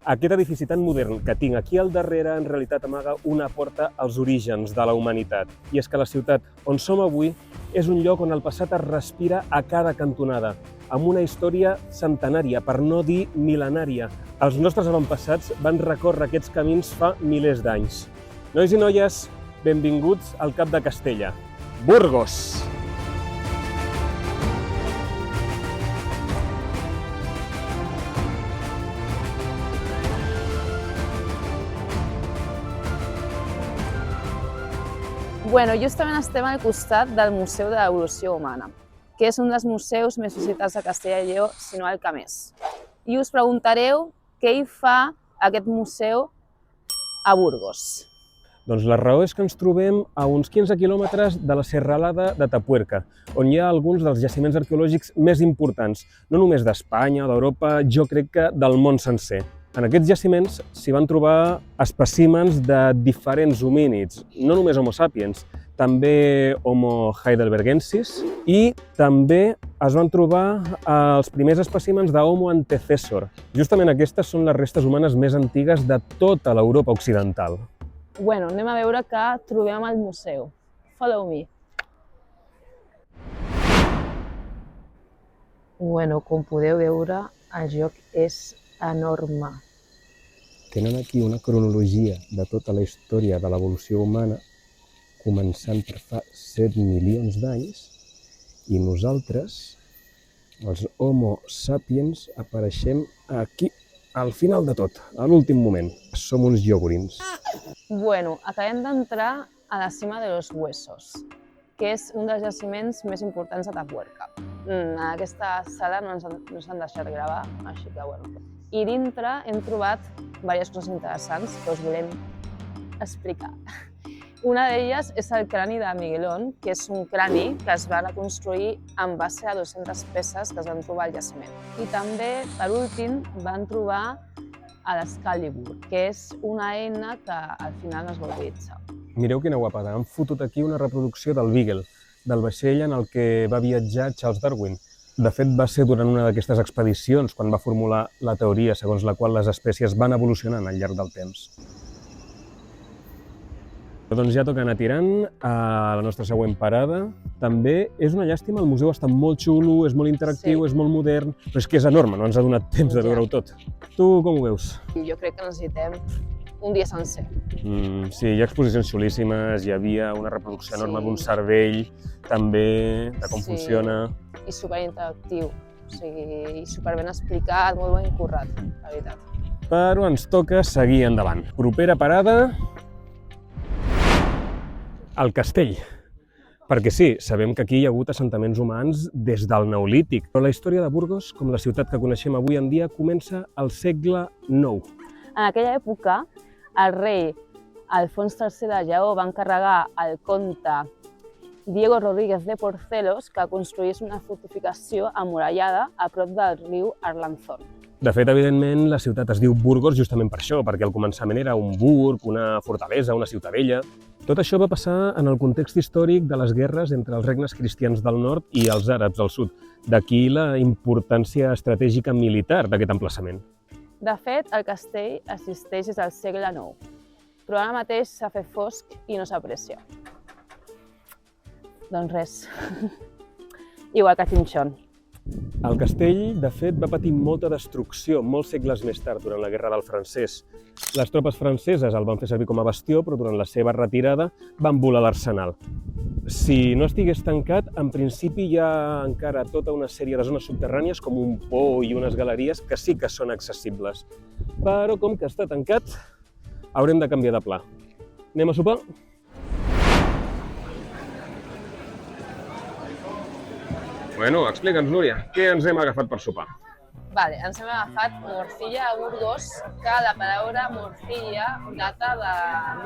Aquest edifici tan modern que tinc aquí al darrere en realitat amaga una porta als orígens de la humanitat. I és que la ciutat on som avui és un lloc on el passat es respira a cada cantonada, amb una història centenària, per no dir mil·lenària. Els nostres avantpassats van recórrer aquests camins fa milers d'anys. Nois i noies, benvinguts al Cap de Castella, Burgos! Bueno, justament estem al costat del Museu de l'Evolució Humana, que és un dels museus més visitats a Castella i Lleó, si no el que més. I us preguntareu què hi fa aquest museu a Burgos. Doncs la raó és que ens trobem a uns 15 quilòmetres de la Serralada de Tapuerca, on hi ha alguns dels jaciments arqueològics més importants, no només d'Espanya, d'Europa, jo crec que del món sencer. En aquests jaciments s'hi van trobar espècimens de diferents homínids, no només Homo sapiens, també Homo heidelbergensis, i també es van trobar els primers espècimens d'Homo antecessor. Justament aquestes són les restes humanes més antigues de tota l'Europa occidental. Bueno, anem a veure què trobem al museu. Follow me. Bueno, com podeu veure, el lloc és enorme. Tenen aquí una cronologia de tota la història de l'evolució humana, començant per fa 7 milions d'anys, i nosaltres, els Homo sapiens, apareixem aquí, al final de tot, a l'últim moment. Som uns iogurins. Bueno, acabem d'entrar a la cima de los Huesos, que és un dels jaciments més importants de Tapuerca. En aquesta sala no ens han deixat gravar, així que bueno. I dintre hem trobat diverses coses interessants que us volem explicar. Una d'elles és el crani de Miguelón, que és un crani que es va reconstruir en base a 200 peces que es van trobar al jaciment. I també, per últim, van trobar a l'Excalibur, que és una eina que al final no es va utilitzar. Mireu quina guapada, han fotut aquí una reproducció del Beagle, del vaixell en el que va viatjar Charles Darwin. De fet, va ser durant una d'aquestes expedicions quan va formular la teoria segons la qual les espècies van evolucionant al llarg del temps. Doncs ja toca anar tirant a la nostra següent parada. També és una llàstima, el museu està molt xulo, és molt interactiu, és molt modern, però és que és enorme, no ens ha donat temps de veure-ho tot. Tu com ho veus? Jo crec que necessitem un dia sencer. Sí, hi ha exposicions xulíssimes, hi havia una reproducció enorme d'un cervell, també, de com funciona. I superinteractiu, o sigui, super ben explicat, molt ben currat, la veritat. Però ens toca seguir endavant. Propera parada, el castell. Perquè sí, sabem que aquí hi ha hagut assentaments humans des del Neolític, però la història de Burgos, com la ciutat que coneixem avui en dia, comença al segle IX. En aquella època, el rei Alfons III de Lleó va encarregar al comte Diego Rodríguez de Porcelos que construís una fortificació amurallada a prop del riu Arlanzón. De fet, evidentment, la ciutat es diu Burgos justament per això, perquè al començament era un burg, una fortalesa, una ciutadella. Tot això va passar en el context històric de les guerres entre els regnes cristians del nord i els àrabs del sud. D'aquí la importància estratègica militar d'aquest emplaçament. De fet, el castell existeix des del segle IX, però ara mateix s'ha fet fosc i no s'aprecia. Doncs res, igual que Chinchón. El castell, de fet, va patir molta destrucció molts segles més tard, durant la Guerra del Francès. Les tropes franceses el van fer servir com a bastió, però durant la seva retirada van volar l'arsenal. Si no estigués tancat, en principi hi ha encara tota una sèrie de zones subterrànies, com un pou i unes galeries, que sí que són accessibles. Però com que està tancat, haurem de canviar de pla. Anem a sopar? Bueno, explica'ns, Núria, què ens hem agafat per sopar? Vale, ens hem agafat morcilla a Burgos, que la paraula morcilla data de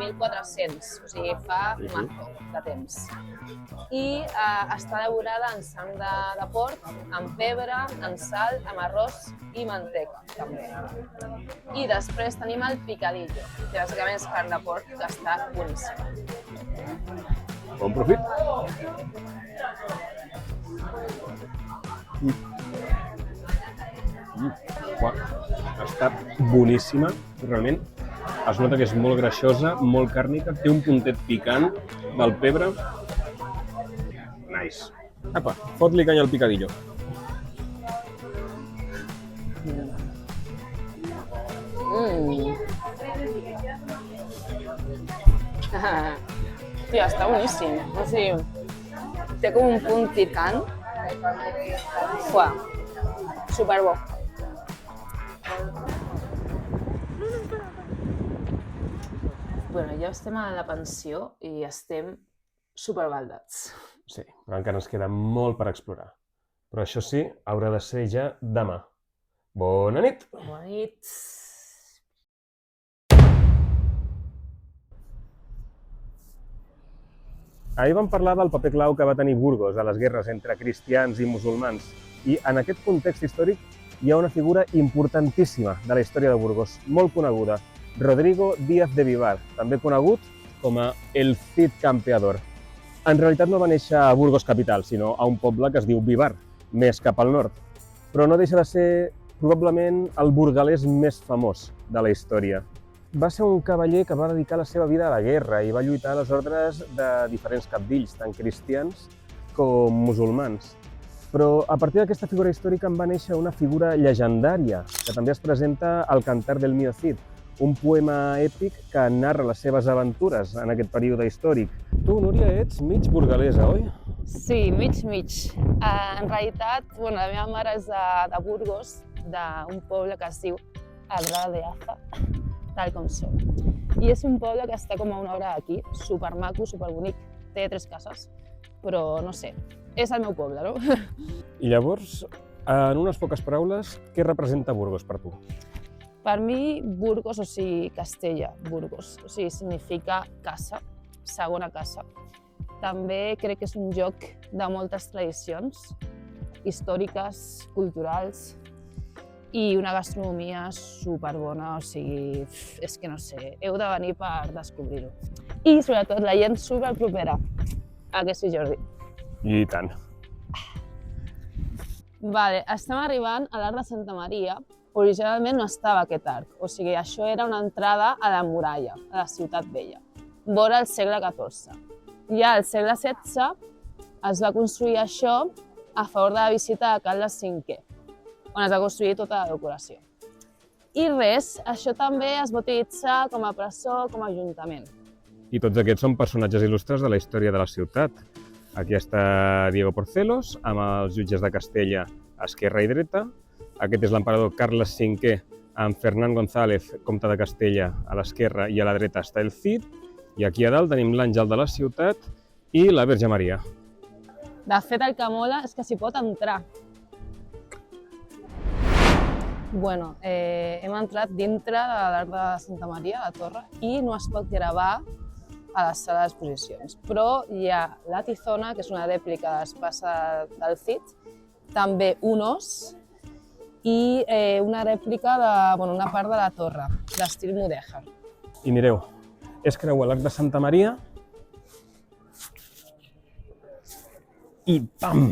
1400, o sigui, fa mazo de temps. I està elaborada en sang de porc, amb pebre, en sal, amb arròs i manteca, també. I després tenim el picadillo, que bàsicament és carn de porc, que està boníssim. Bon profit! Uah, està boníssima, realment. Es nota que és molt greixosa, molt càrnica, té un puntet picant del pebre. Nice. Apa, fot-li canya al picadillo. Tia, està boníssim. O sigui, té com un punt picant. Fuà, superbo. Bueno, ja estem a la pensió i estem superbaldats. Sí, però encara ens queda molt per explorar. Però això sí, haurà de ser ja demà. Bona nit! Bona nit. Ahir vam parlar del paper clau que va tenir Burgos a les guerres entre cristians i musulmans. I en aquest context històric hi ha una figura importantíssima de la història de Burgos, molt coneguda, Rodrigo Díaz de Vivar, també conegut com a el Cid Campeador. En realitat no va néixer a Burgos capital, sinó a un poble que es diu Vivar, més cap al nord. Però no deixa de ser probablement el burgalès més famós de la història. Va ser un cavaller que va dedicar la seva vida a la guerra i va lluitar a les ordres de diferents cabdills, tant cristians com musulmans. Però a partir d'aquesta figura històrica en va néixer una figura llegendària, que també es presenta al Cantar del Mío Cid, un poema èpic que narra les seves aventures en aquest període històric. Tu, Núria, ets mig burgalesa, oi? Sí, mig. En realitat, la meva mare és de Burgos, d'un poble que es diu Alcalá de Aza, tal com som. I és un poble que està com a una hora d'aquí, supermaco, superbonic, té 3 cases, però no sé, és el meu poble, no? I llavors, en unes poques paraules, què representa Burgos per tu? Per mi, Burgos, o sigui, Castella, Burgos, o sigui, significa casa, segona casa. També crec que és un lloc de moltes tradicions històriques, culturals i una gastronomia superbona, o sigui, és que no sé, heu de venir per descobrir-ho. I sobretot la gent superpropera, a que sí, Jordi? I tant. Vale, estem arribant a l'Arc de Santa Maria. Originalment no estava aquest arc, o sigui, això era una entrada a la muralla, a la ciutat vella, vora el segle XIV. Ja al segle XVI es va construir això a favor de la visita de Carles V, on es va construir tota la decoració. I res, això també es va utilitzar com a presó, com a ajuntament. I tots aquests són personatges il·lustres de la història de la ciutat. Aquí està Diego Porcelos, amb els jutges de Castella a esquerra i dreta. Aquest és l'emperador Carles V, amb Fernán González, comte de Castella, a l'esquerra, i a la dreta està el Cid. I aquí a dalt tenim l'àngel de la ciutat i la Verge Maria. De fet, el que mola és que s'hi pot entrar. Bueno, hem entrat dintre de l'Arc de Santa Maria, la torre, i no es pot gravar a la sala d'exposicions. Però hi ha la Tizona, que és una rèplica de l'espasa del Cid, també un os i una rèplica una part de la torre, d'estil mudèjar. I mireu, és creuar l'Arc de Santa Maria i pam!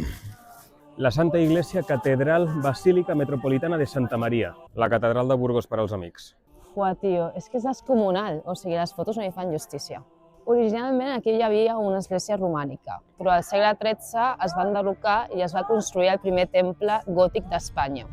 La Santa Iglesia Catedral Basílica Metropolitana de Santa Maria, la catedral de Burgos per als amics. Uah, tio, és que és descomunal, o sigui, les fotos no hi fan justícia. Originalment aquí hi havia una església romànica, però al segle XIII es va enderrocar i es va construir el primer temple gòtic d'Espanya.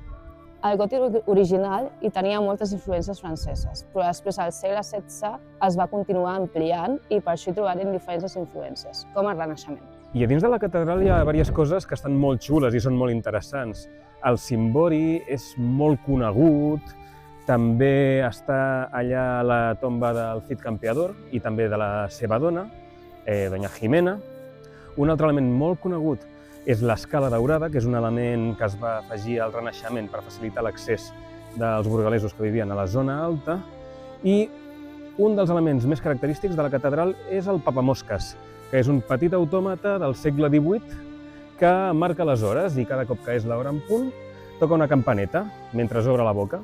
El gòtic original hi tenia moltes influències franceses, però després al segle XVI es va continuar ampliant i per això hi trobarem diferents influències, com el Renaixement. I a dins de la catedral hi ha diverses coses que estan molt xules i són molt interessants. El cimbori és molt conegut, també està allà la tomba del Cid Campeador i també de la seva dona, Doña Jimena. Un altre element molt conegut és l'escala daurada, que és un element que es va afegir al Renaixement per facilitar l'accés dels burgalesos que vivien a la zona alta. I un dels elements més característics de la catedral és el papamosques, que és un petit autòmata del segle XVIII que marca les hores i cada cop que és l'hora en punt toca una campaneta mentre obre la boca.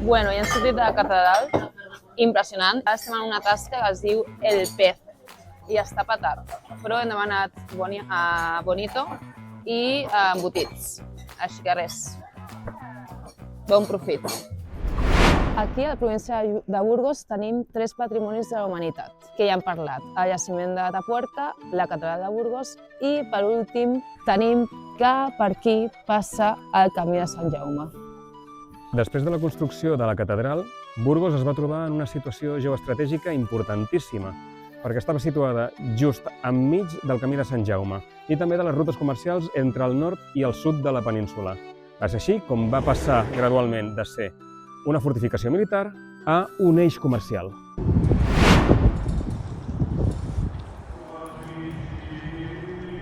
Bueno, ja hem sortit de la catedral impressionant. Ara estem en una tasca que es diu El Pez i està petard, però hem demanat bonito i embotits, així que res, bon profit. Aquí, a la província de Burgos, tenim 3 patrimonis de la humanitat, que ja hem parlat, el jaciment de Atapuerca, la catedral de Burgos i, per últim, tenim que per aquí passa el camí de Sant Jaume. Després de la construcció de la catedral, Burgos es va trobar en una situació geoestratègica importantíssima, perquè estava situada just enmig del camí de Sant Jaume i també de les rutes comercials entre el nord i el sud de la península. Va ser així com va passar gradualment de ser una fortificació militar a un eix comercial.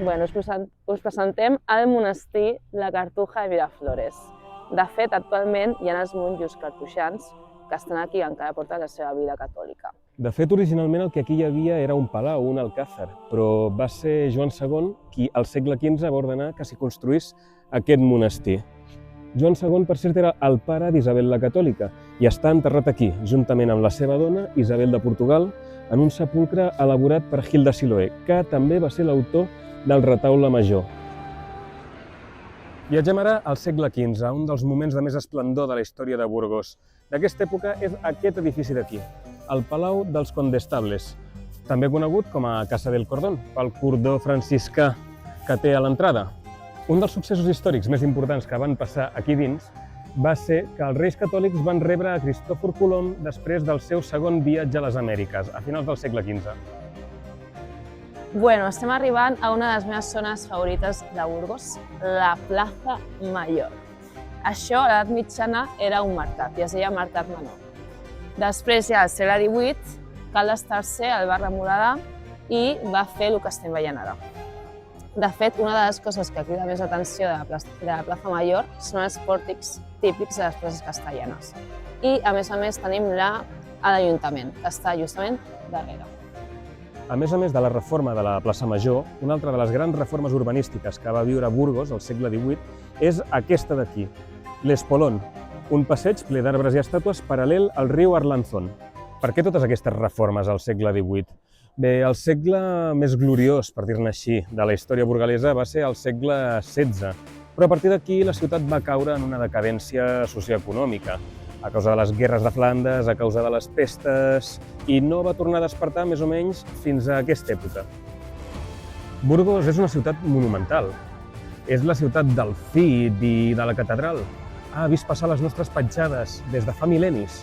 Bueno, us presentem el monestir La Cartuja de Miraflores. De fet, actualment hi ha els monjos cartoixans que estan aquí i encara porten la seva vida catòlica. De fet, originalment el que aquí hi havia era un palau, un alcàsser, però va ser Joan II qui al segle XV va ordenar que s'hi construís aquest monestir. Joan II, per cert, era el pare d'Isabel la Catòlica i està enterrat aquí, juntament amb la seva dona, Isabel de Portugal, en un sepulcre elaborat per Gil de Siloé, que també va ser l'autor del retaule major. Viatgem ara al segle XV, un dels moments de més esplendor de la història de Burgos. D'aquesta època és aquest edifici d'aquí, el Palau dels Condestables, també conegut com a Casa del Cordón, pel cordó franciscà que té a l'entrada. Un dels successos històrics més importants que van passar aquí dins va ser que els reis catòlics van rebre a Cristòfor Colom després del seu segon viatge a les Amèriques, a finals del segle XV. Bueno, estem arribant a una de les meves zones favorites de Burgos, la Plaza Mayor. Això, a l'edat mitjana, era un mercat, i es deia Mercat Menor. Després, ja al segle XVIII, Carles III el va remodelar i va fer el que estem veient ara. De fet, una de les coses que crida més l'atenció de la Plaza Mayor són els pòrtics típics de les places castellanes. I, a més, tenim l'Ajuntament, que està justament darrere. A més de la reforma de la plaça Major, una altra de les grans reformes urbanístiques que va viure Burgos al segle XVIII és aquesta d'aquí, l'Espolón, un passeig ple d'arbres i estàtues paral·lel al riu Arlanzón. Per què totes aquestes reformes al segle XVIII? Bé, el segle més gloriós, per dir-ne així, de la història burgalesa va ser el segle XVI, però a partir d'aquí la ciutat va caure en una decadència socioeconòmica, a causa de les guerres de Flandes, a causa de les pestes, i no va tornar a despertar més o menys fins a aquesta època. Burgos és una ciutat monumental. És la ciutat del Cid i de la catedral. Ha vist passar les nostres petjades des de fa mil·lennis.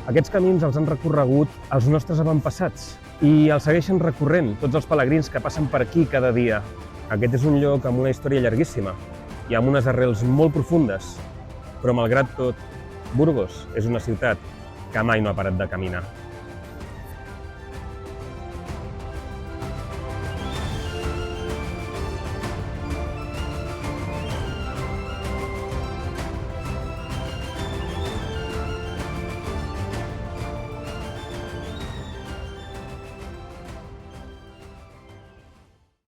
Aquests camins els han recorregut els nostres avantpassats i els segueixen recorrent tots els pelegrins que passen per aquí cada dia. Aquest és un lloc amb una història llarguíssima i amb unes arrels molt profundes, però malgrat tot, Burgos és una ciutat que mai no ha parat de caminar.